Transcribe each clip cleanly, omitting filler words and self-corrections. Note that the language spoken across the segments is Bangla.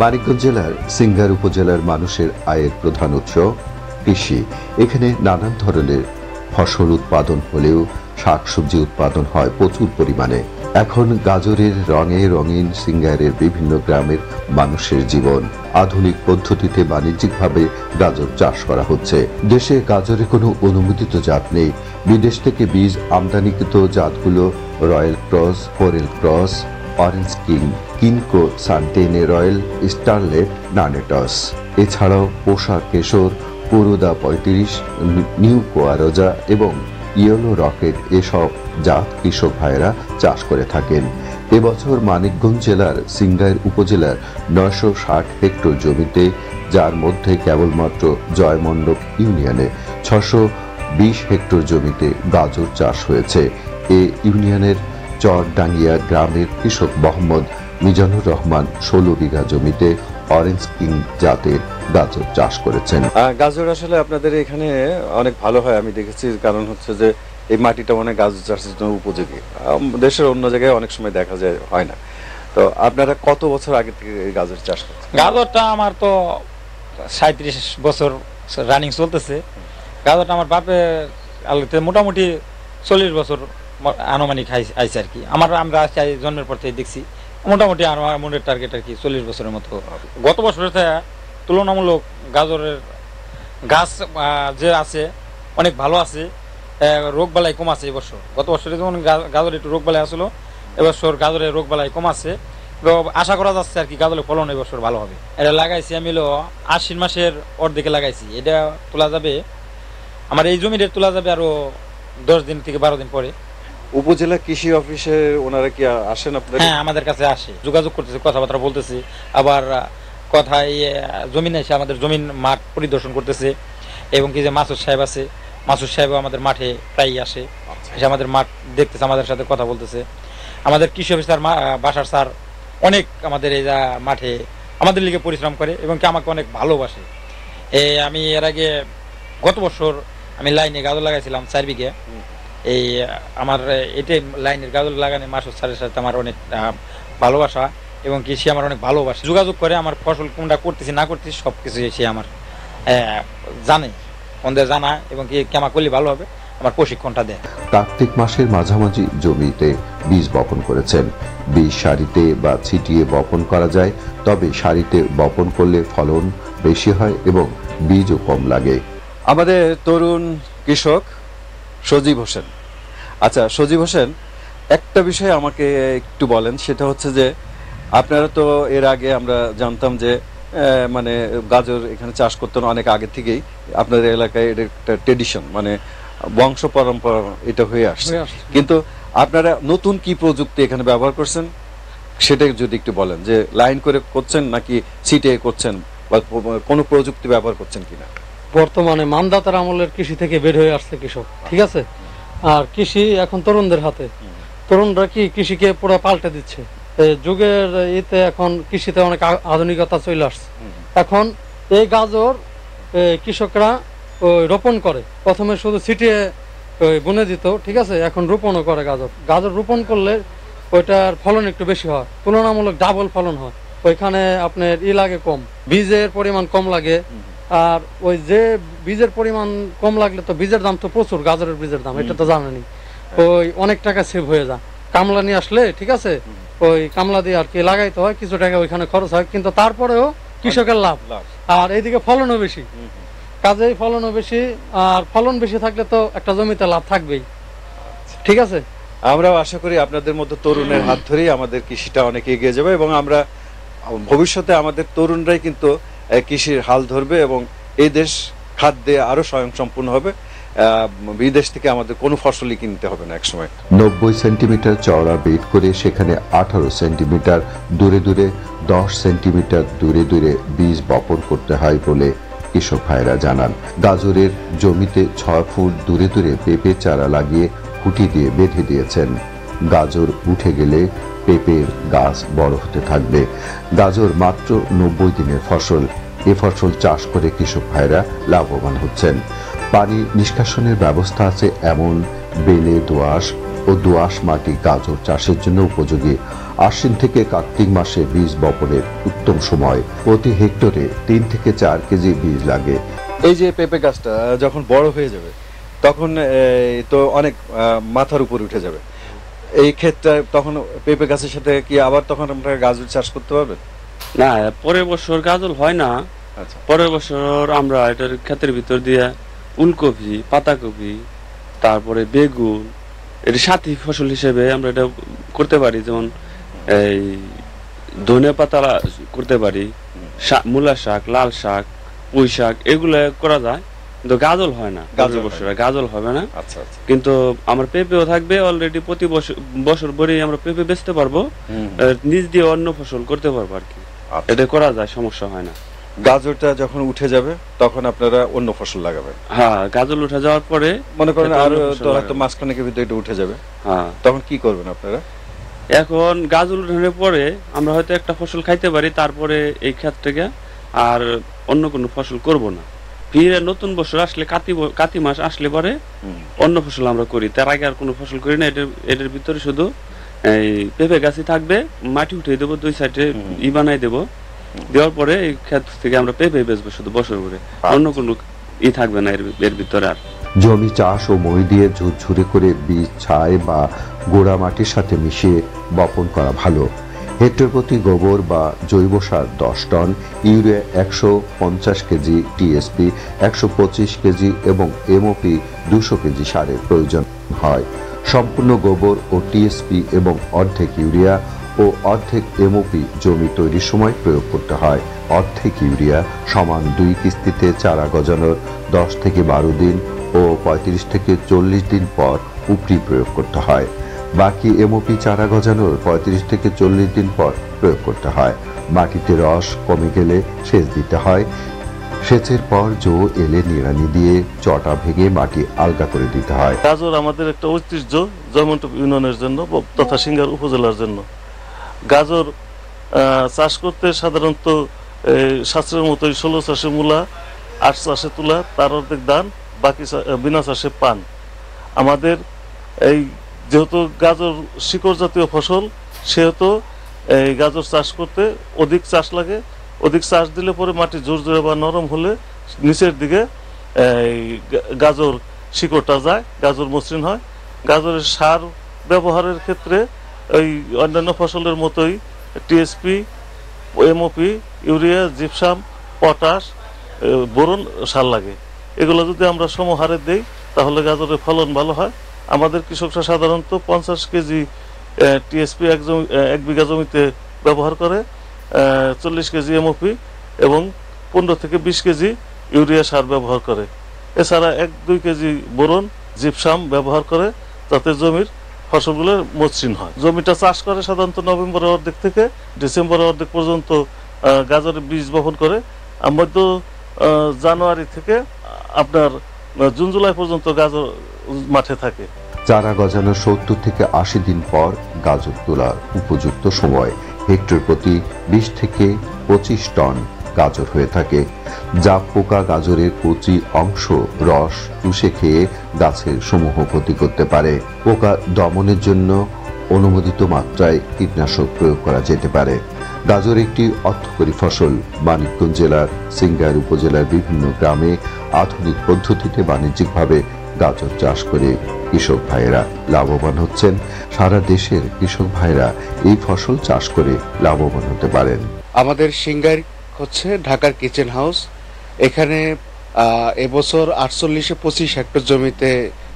মানিকগঞ্জ জেলার সিংগার উপজেলার মানুষের আয়ের প্রধান উৎস কৃষি। এখানে নানান ধরনের ফসল উৎপাদন হলেও শাকসবজি উৎপাদন হয় প্রচুর পরিমাণে। এখন গাজরের রঙে রঙিন সিংগারের বিভিন্ন গ্রামের মানুষের জীবন। আধুনিক পদ্ধতিতে বাণিজ্যিকভাবে গাজর চাষ করা হচ্ছে। দেশে গাজরের কোনো অনুমোদিত জাত নেই। বিদেশ থেকে বীজ আমদানিকৃত জাতগুলো রয়্যাল ক্রস, ফোরেল ক্রস, অরেঞ্জ কিং, কিনকো, সান্টেনে রয়্যাল, স্টারলেট, নানেটস। এছাড়াও পোষা কেশর, পুরুদা ৩৫, নিউ কোয়ারোজা এবং ইয়েলো রকেট এসব জাত কৃষক ভাইয়েরা চাষ করে থাকেন। এবছর মানিকগঞ্জ জেলার সিংগাইর উপজেলার ৯৬০ হেক্টর জমিতে, যার মধ্যে কেবলমাত্র জয়মণ্ডপ ইউনিয়নে ৬২০ হেক্টর জমিতে গাজর চাষ হয়েছে। এ ইউনিয়নের চরডাঙ্গিয়া গ্রামের কৃষক মোহাম্মদ মিজানুর রহমান ১৬ বিঘা জমিতে অরেঞ্জ কিং জাতের গাজর চাষ করেছেন। গাজর আসলে আপনাদের এখানে অনেক ভালো হয় আমি দেখেছি, কারণ হচ্ছে যে এই মাটিটা অনেক গাজর চাষের জন্য উপযোগী। দেশের অন্য জায়গায় অনেক সময় দেখা যায় হয় না। তো আপনারা কত বছর আগে থেকে এই গাজর চাষ করছেন? গাজরটা আমার তো ৩৭ বছর রানিং চলতেছে। গাজরটা আমার বাপের আলোতে মোটামুটি ৪০ বছর আনুমানিক আইছে আর কি। আমরা জন্মের পর থেকে দেখছি মোটামুটি আমার মনের টার্গেট আর কি ৪০ বছরের মতো। গত বছরের তুলনামূলক গাজরের গাছ যে আছে অনেক ভালো আছে, রোগ বালাই কম আছে এবছর। গত বছরে যেমন গাজরে একটু রোগ বালাই আসলো, এবছর গাজরের রোগ বালাই কম আছে। তো আশা করা যাচ্ছে আর কি গাজরের ফলন এবছর ভালো হবে। এটা লাগাইছি আমি আশ্বিন মাসের অর্ধেকে লাগাইছি। এটা তোলা যাবে, আমার এই জমিটা তোলা যাবে আরো ১০ দিন থেকে ১২ দিন পরে। উপজেলা কৃষি অফিসে ওনারা কি আসেন আপনাদের? হ্যাঁ, আমাদের কাছে আসে, যোগাযোগ করতেছে, কথাবার্তা বলতেছে। আবার কথায় জমিনে এসে আমাদের জমিন মাঠ পরিদর্শন করতেছে। এবং কি যে মাসুদ সাহেব আছে, মাসুদ সাহেবও আমাদের মাঠে প্রায়ই আসে, এসে আমাদের মাঠ দেখতেছে, আমাদের সাথে কথা বলতেছে। আমাদের কৃষি অফিসার বাসার স্যার অনেক আমাদের এই মাঠে আমাদের লিগে পরিশ্রম করে এবং কি আমাকে অনেক ভালোবাসে। আমি এর আগে গত বছর আমি লাইনে গাজর লাগাইছিলাম ৪ বিঘে। এই আমার এটাই লাইনের গাজর লাগানো মাসুদ স্যারের সাথে আমার অনেক ভালোবাসা এবং কি সে আমার অনেক ভালোবাসে। যোগাযোগ করে আমার ফসল কোনটা করতেছি না করতেছি সব কিছু সে আমার জানে, ওদের জানা এবং কি কেমন করলে ভালো হবে আমার প্রশিক্ষণটা দেয়। কার্তিক মাসের মাঝামাঝি জমিতে বীজ বপন করেছেন। বীজ সারিতে বা ছিটিয়ে বপন করা যায়, তবে সারিতে বপন করলে ফলন বেশি হয় এবং বীজও কম লাগে। আমাদের তরুণ কৃষক সজীব হোসেন। আচ্ছা সজীব হোসেন, একটা বিষয় আমাকে একটু বলেন, সেটা হচ্ছে যে আপনারা তো এর আগে আমরা জানতাম যে মানে গাজর এখানে চাষ করতেন অনেক আগে থেকেই। আপনাদের এলাকায় এটা একটা ট্রেডিশন, মানে বংশ পরম্পরা এটা হয়ে আসছে। কিন্তু আপনারা নতুন কি প্রযুক্তি এখানে ব্যবহার করছেন সেটা যদি একটু বলেন, যে লাইন করে করছেন নাকি সিটে করছেন বা কোনো প্রযুক্তি ব্যবহার করছেন কিনা? বর্তমানে মানদাতার আমলের কৃষি থেকে বের হয়ে আসছে কৃষক, ঠিক আছে। আর কৃষি এখন তরুণদের হাতে। তরুণরা কি কৃষিকে পুরো পাল্টে দিচ্ছে। যুগের ইতে এখন কৃষিতে অনেক আধুনিকতা চলে আসছে। এখন এই গাজর কৃষকরা রোপণ করে, প্রথমে শুধু ছিটিয়ে বুনে দিত, ঠিক আছে। এখন রোপণও করে গাজর রোপণ করলে ওইটার ফলন একটু বেশি হয়, তুলনামূলক ডাবল ফলন হয়। ওইখানে আপনার লাগে কম, বীজের পরিমাণ কম লাগে। আর ওই যে বীজের পরিমাণ কম লাগলে তো বীজের দাম তো প্রচুর, গাজরের বীজের দাম এটা তো জানেনি। ওই অনেক টাকা সেভ হয়ে যায়। কামলা নিয়ে আসলে, ঠিক আছে, ওই কামলা দিয়ে আর কি লাগাইতে হয়, কিছু টাকা ওইখানে খরচ হয়, কিন্তু তারপরেও কৃষকের লাভ। আর এইদিকে ফলনও বেশি, কাজেই ফলনও বেশি। আর ফলন বেশি থাকলে তো একটা জমিতে লাভ থাকবেই, ঠিক আছে। আমরাও আশা করি আপনাদের মতো তরুণের হাত ধরেই আমাদের কৃষিটা অনেক এগিয়ে যাবে এবং আমরা ভবিষ্যতে আমাদের তরুণরাই কিন্তু কৃষির হাল ধরবে এবং এই দেশ খাদ্যে আরো স্বয়ংসম্পূর্ণ হবে। বিদেশ থেকে আমাদের কোনো ফসলই কিনতে হবে না একসময়। ৯০ সেন্টিমিটার চওড়া বেড করে সেখানে ১৮ সেন্টিমিটার দূরে দূরে ১০ সেন্টিমিটার দূরে দূরে বীজ বপন করতে হয় বলে কৃষক ভাইরা জানান। গাজরের জমিতে ৬ ফুট দূরে দূরে পেঁপে চারা লাগিয়ে খুঁটি দিয়ে বেঁধে দিয়েছেন। গাজর উঠে গেলে পেঁপের গাছ বড় হতে থাকবে। গাজর মাত্র ৯০ দিনের ফসল। এ ফসল চাষ করে কৃষক ভাইরা লাভবান হচ্ছেন। পানি নিষ্কাশনের ব্যবস্থা আছে এমন বেলে দোআঁশ ও দোআঁশ মাটি গাজর চাষের জন্য উপযোগী। আশ্বিন থেকে কার্তিক মাসে বীজ বপনের উত্তম সময়। প্রতি হেক্টরে 3 থেকে 4 কেজি বীজ লাগে। এই যে পেঁপে গাছটা যখন বড় হয়ে যাবে তখন তো অনেক মাথার উপর উঠে যাবে, এই ক্ষেত্রে তখন পেঁপে গাছের সাথে কি আবার তখন আপনারা গাজর চাষ করতে পারবেন? না, পরের বছর গাজল হয় না। আচ্ছা, পরের বছর আমরা এটার ক্ষেতের ভিতর দিয়ে ফুলকপি, পাতাকপি, তারপরে বেগুন, এর সাথী ফসল হিসেবে আমরা এটা করতে পারি। যেমন এই ধনে পাতা করতে পারি, মূলা শাক, লাল শাক, পুঁই শাক, এগুলো করা যায়, কিন্তু গাজল হয় না। গাজল হবে না। আচ্ছা আচ্ছা। কিন্তু আমার পেঁপেও থাকবে অলরেডি, প্রতি বছর ভরেই আমরা পেঁপে বেচতে পারবো, নিজ দিয়ে অন্য ফসল করতে পারবো আর কি। এটা করা যায়, সমস্যা হয় না। গাজরটা যখন উঠে যাবে তখন আপনারা অন্য ফসল লাগাবেন? হ্যাঁ, গাজল উঠে যাওয়ার পরে মনে করেন আরো তো হয়তো মাঝখানেকের ভিতরে এটা উঠে যাবে, হ্যাঁ, তখন কি করবেন আপনারা? এখন গাজল উঠানোর পরে আমরা হয়তো একটা ফসল খাইতে পারি, তারপরে এই ক্ষেত থেকে আর অন্য কোনো ফসল করব না। ফিরে নতুন বছর আসলে কাতি মাস আসলে পরে অন্য ফসল আমরা করি, তার আগে আর কোনো ফসল করি না। এটার ভিতরে শুধু এই পেঁপে গাছই থাকবে, মাটি উঠিয়ে দেবো, 2 সাইডে বানাই দেবো, দেওয়ার পরে এই ক্ষেত থেকে আমরা পেঁপে বেচবো শুধু বছর ভরে, অন্য কোনো থাকবে না এর ভিতরে। আর জমি চাষ ও মই দিয়ে ঝুরঝুরে করে বীজ ছাই বা গোড়া মাটির সাথে মিশিয়ে বপন করা ভালো। হেক্টর প্রতি গোবর বা জৈব সার 10 ton, urea 150 KG, TSP 125 KG এবং এমওপি 200 কেজি সারের প্রয়োজন হয়। সম্পূর্ণ গোবর ও টিএসপি এবং অর্ধেক ইউরিয়া ও অর্ধেক এমওপি জমি তৈরির সময় প্রয়োগ করতে হয়। অর্ধেক ইউরিয়া সমান 2 কিস্তিতে চারা গজানোর 10 থেকে 12 দিন ও 35 থেকে 40 দিন পর উপরি প্রয়োগ করতে হয়। বাকি এমওপি চারা গজানোর 35 থেকে 40 দিন পর প্রয়োগ করতে হয়। মাটিতে রস কমে গেলে সেচ দিতে হয়। সেচের পর জো এলে নিড়ানি দিয়ে চটা ভেঙে মাটি আলগা করে দিতে হয়। গাজর আমাদের একটা ঐতিহ্য জয়মন্টপ ইউনিয়নের জন্য তথা সিঙ্গার উপজেলার জন্য। গাজর চাষ করতে সাধারণত শাস্ত্রের মতোই 16 চাষে মূলা, 8 চাষে তুলা, তার অর্ধেক ধান, বাকি বিনা চাষে পান। আমাদের এই যেহেতু গাজর শিকড় জাতীয় ফসল, সেহেতু এই গাজর চাষ করতে অধিক চাষ লাগে। অধিক চাষ দিলে পরে মাটি ঝুরঝুরে বা নরম হলে নিচের দিকে এই গাজর শিকড়টা যায়, গাজর মসৃণ হয়। গাজরের সার ব্যবহারের ক্ষেত্রে ওই অন্যান্য ফসলের মতোই TSP, MOP, urea, gypsum, potash, boron সার লাগে। এগুলো যদি আমরা সমহারে দেই তাহলে গাজরের ফলন ভালো হয়। আমাদের কৃষকরা সাধারণত 50 কেজি টিএসপি এক বিঘা জমিতে ব্যবহার করে, 40 কেজি এমওপি এবং 15 থেকে 20 কেজি ইউরিয়া সার ব্যবহার করে। এছাড়া 1-2 কেজি বোরন, জিপসাম ব্যবহার করে, যাতে জমির ফসলগুলো মসৃণ হয়। জমিটা চাষ করে সাধারণত নভেম্বরের অর্ধেক থেকে ডিসেম্বরের অর্ধেক পর্যন্ত গাজরের বীজ বপন করে। মধ্য জানুয়ারি থেকে আপনার জুন জুলাই পর্যন্ত গাজর মাঠে থাকে। চারা গজানোর 70 থেকে 80 দিন পর গাজর তোলার উপযুক্ত সময়। হেক্টর প্রতি 20 থেকে 25 টন গাজর হয়ে থাকে। জাপ পোকা গাজরের কচি অংশ রস চুষে খেয়ে গাছের সমূহ ক্ষতি করতে পারে। পোকা দমনের জন্য অনুমোদিত মাত্রায় কীটনাশক প্রয়োগ করা যেতে পারে। গাজর একটি অর্থকরী ফসল। মানিকগঞ্জ জেলার সিঙ্গার উপজেলার বিভিন্ন গ্রামে আধুনিক পদ্ধতিতে বাণিজ্যিকভাবে গাজর চাষ করে কৃষক ভাইয়েরা লাভবান হচ্ছেন। সারা দেশের কৃষক ভাইয়েরা এই ফসল চাষ করে লাভবান হতে পারেন। আমাদের সিঙ্গার হচ্ছে ঢাকার কিচেন হাউস। এখানে এবছর 48-25 হেক্টর জমিতে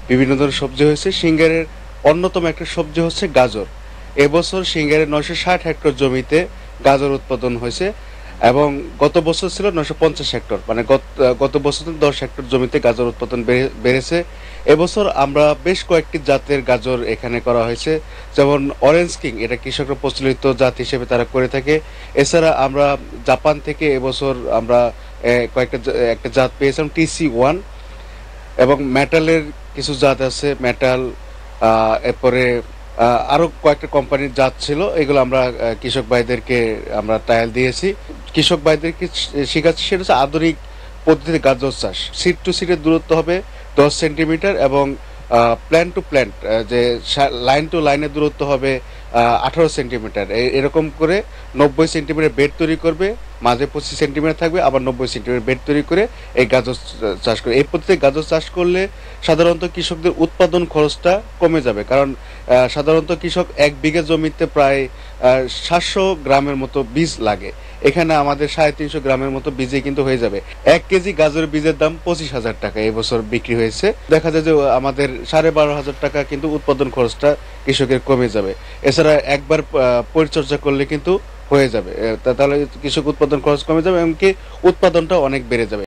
বিভিন্ন ধরনের সবজি হয়েছে। সিঙ্গারের অন্যতম একটা সবজি হচ্ছে গাজর। এবছর সিঙ্গারের 960 হেক্টর জমিতে গাজর উৎপাদন হয়েছে এবং গত বছর ছিল 950 হেক্টর, মানে গত বছর 10 হেক্টর জমিতে গাজর উৎপাদন বেড়েছে। এবছর আমরা বেশ কয়েকটি জাতের গাজর এখানে করা হয়েছে, যেমন অরেঞ্জ কিং, এটা কৃষকরা প্রচলিত জাত হিসেবে তারা করে থাকে। এছাড়া আমরা জাপান থেকে এবছর আমরা একটা জাত পেয়েছিলাম TC1, এবং মেটালের কিছু জাত আছে, মেটাল, এরপরে আরো কয়েকটা কোম্পানির জাত ছিল। এগুলো আমরা কৃষক ভাইদেরকে আমরা ট্রায়াল দিয়েছি। কৃষক ভাইদেরকে শেখাচ্ছি সেটা হচ্ছে আধুনিক পদ্ধতিতে গাজর চাষ। সিড টু সিডের দূরত্ব হবে 10 সেন্টিমিটার এবং প্ল্যান্ট টু প্ল্যান্ট, যে লাইন টু লাইনের দূরত্ব হবে 18 সেন্টিমিটার এরকম করে 90 সেন্টিমিটার বেড তৈরি করবে, মাঝে 25 সেন্টিমিটার থাকবে, আবার 90 সেন্টিমিটার বেড তৈরি করে এই গাজর চাষ করে। এই পদ্ধতিতে গাজর চাষ করলে সাধারণত কৃষকদের উৎপাদন খরচটা কমে যাবে, কারণ সাধারণত কৃষক 1 বিঘা জমিতে প্রায় 700 গ্রামের মতো বীজ লাগে, এখানে আমাদের 350 গ্রামের মতো বীজে কিন্তু হয়ে যাবে। 1 কেজি গাজরের বীজের দাম 25,000 টাকা এবছর বিক্রি হয়েছে। দেখা যায় যে আমাদের 12,500 টাকা কিন্তু উৎপাদন খরচটা কৃষকের কমে যাবে। এছাড়া একবার পরিচর্যা করলে কিন্তু হয়ে যাবে, তাহলে কৃষক উৎপাদন খরচ কমে যাবে, এমনকি উৎপাদনটা অনেক বেড়ে যাবে।